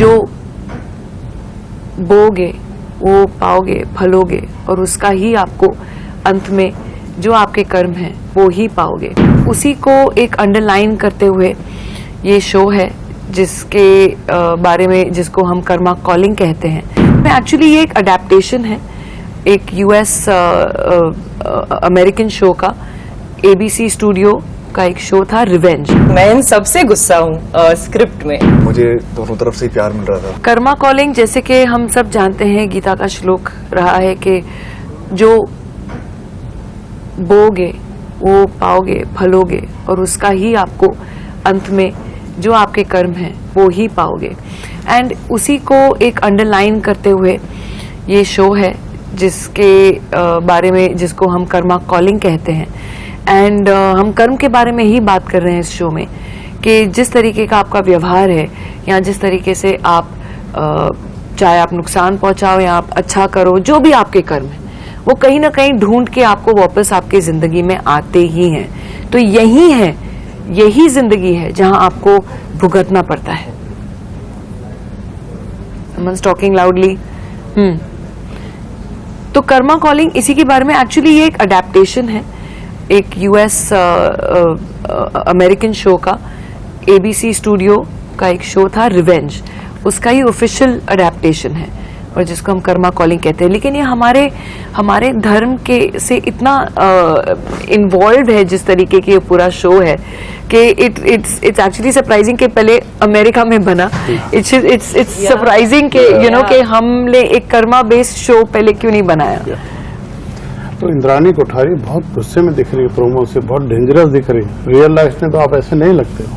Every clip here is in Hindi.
जो बोगे वो पाओगे, फलोगे, और उसका ही आपको अंत में जो आपके कर्म हैं वो ही पाओगे। उसी को एक अंडरलाइन करते हुए ये शो है जिसके बारे में, जिसको हम कर्मा कॉलिंग कहते हैं। एक्चुअली ये एक अडेप्टेशन है एक यूएस अमेरिकन शो का। एबीसी स्टूडियो का एक शो था रिवेंज। मैं इन सबसे गुस्सा हूँ स्क्रिप्ट में। मुझे दोनों तरफ से प्यार मिल रहा था। कर्मा कॉलिंग, जैसे कि हम सब जानते हैं, गीता का श्लोक रहा है कि जो बोगे वो पाओगे, फलोगे, और उसका ही आपको अंत में जो आपके कर्म हैं वो ही पाओगे। एंड उसी को एक अंडरलाइन करते हुए ये शो है जिसके बारे में, जिसको हम कर्मा कॉलिंग कहते हैं। एंड हम कर्म के बारे में ही बात कर रहे हैं इस शो में कि जिस तरीके का आपका व्यवहार है या जिस तरीके से आप चाहे आप नुकसान पहुंचाओ या आप अच्छा करो, जो भी आपके कर्म है वो कहीं ना कहीं ढूंढ के आपको वापस आपकी जिंदगी में आते ही हैं। तो यही है, यही जिंदगी है जहां आपको भुगतना पड़ता है। Talking loudly. तो कर्मा कॉलिंग इसी के बारे में। एक्चुअली ये एक अडेप्टेशन है एक यूएस अमेरिकन शो का। एबीसी स्टूडियो का एक शो था रिवेंज, उसका ही ऑफिशियल अडेप्टेशन है और जिसको हम कर्मा कॉलिंग कहते हैं। लेकिन ये हमारे धर्म के से इतना इन्वॉल्व है जिस तरीके की ये पूरा शो है कि इट्स एक्चुअली सरप्राइजिंग कि पहले अमेरिका में बना। इट्स सरप्राइजिंग कि यू नो कि हमने एक कर्मा बेस्ड शो पहले क्यों नहीं बनाया। तो इंद्रानी कोठारी बहुत गुस्से में दिख रही है, प्रोमो से बहुत डेंजरस दिख रही है। रियल लाइफ में तो आप ऐसे नहीं लगते हो।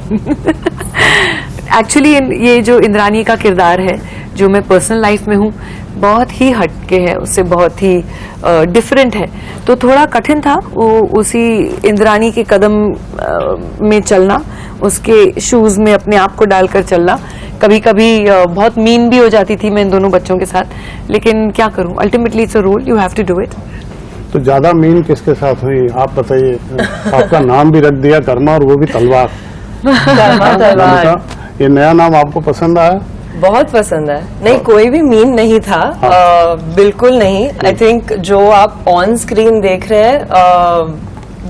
एक्चुअली ये जो इंद्रानी का किरदार है जो मैं पर्सनल लाइफ में हूँ, बहुत ही हटके है, उससे बहुत ही डिफरेंट है। तो थोड़ा कठिन था वो उसी इंद्रानी के कदम में चलना, उसके शूज में अपने आप को डालकर चलना। कभी कभी बहुत मीन भी हो जाती थी मैं इन दोनों बच्चों के साथ, लेकिन क्या करूं, ultimately it's a role, you have to do it. तो ज्यादा मीन किसके साथ हुई आप बताइए? आपका नाम भी रख दिया कर्मा और वो भी तलवार। तलवार। ये नया नाम आपको पसंद आया? बहुत पसंद है। नहीं, कोई भी मीन नहीं था। बिल्कुल नहीं। आई थिंक जो आप ऑन स्क्रीन देख रहे हैं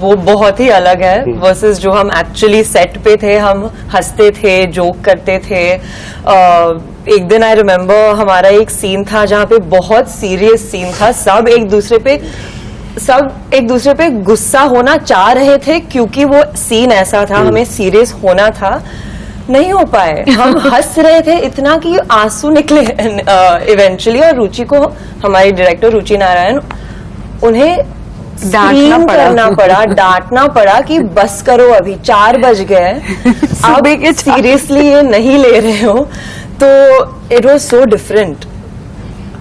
वो बहुत ही अलग है वर्सेस जो हम एक्चुअली सेट पे थे। हम हंसते थे, जोक करते थे। एक दिन आई रिमेम्बर हमारा एक सीन था जहाँ पे बहुत सीरियस सीन था। सब एक दूसरे पे गुस्सा होना चाह रहे थे क्योंकि वो सीन ऐसा था, हमें सीरियस होना था, नहीं हो पाए। हम हंस रहे थे इतना कि आंसू निकले इवेंचुअली। और रुचि को, हमारी डायरेक्टर रुचि नारायण, उन्हें डांटना पड़ा कि बस करो, अभी 4 बज गए, आप सीरियसली ये नहीं ले रहे हो। तो इट वाज सो डिफरेंट।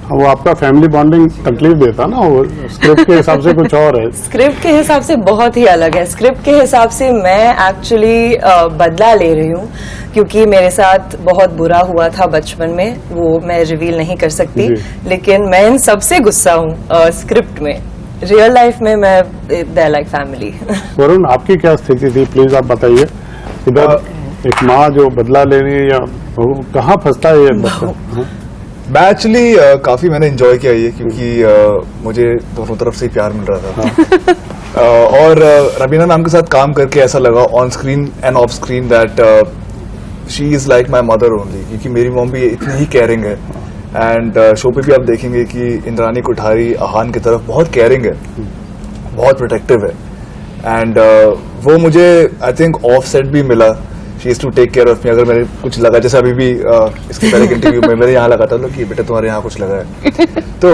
वो आपका फैमिली बॉन्डिंग तकलीफ देता ना, वो स्क्रिप्ट के हिसाब से कुछ और है। स्क्रिप्ट के हिसाब से बहुत ही अलग है। स्क्रिप्ट के हिसाब से मैं एक्चुअली बदला ले रही हूँ क्योंकि मेरे साथ बहुत बुरा हुआ था बचपन में, वो मैं रिवील नहीं कर सकती। लेकिन मैं इन सबसे गुस्सा हूँ स्क्रिप्ट में। रियल लाइफ में मैं दे लाइक फैमिली। वरुण, आपकी क्या स्थिति थी, प्लीज आप बताइए। इधर एक माँ जो बदला ले रही है, या कहाँ फंसता है ये बच्चा? मैं एक्चुअली काफी मैंने एंजॉय किया ये, क्योंकि मुझे दोनों तरफ से प्यार मिल रहा था। और रबीना मैम के साथ काम करके ऐसा लगा on screen end of screen that she is like my mother only, क्योंकि मेरी मॉम भी इतनी ही केयरिंग है। एंड शो पे भी आप देखेंगे कि इंद्रानी कोठारी आहान की तरफ बहुत केयरिंग है, बहुत प्रोटेक्टिव है। एंड वो मुझे आई थिंक ऑफ सेट भी मिला। She is to take care of me. अगर मेरे कुछ लगा, जैसे अभी भी इसके पहले के इंटरव्यू में मेरे यहाँ लगा था कि बेटा तुम्हारे यहाँ कुछ लगा है, तो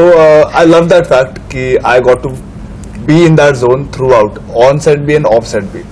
आई लव दैट फैक्ट कि I got to be in that zone throughout, on set भी एंड ऑफ सेट भी।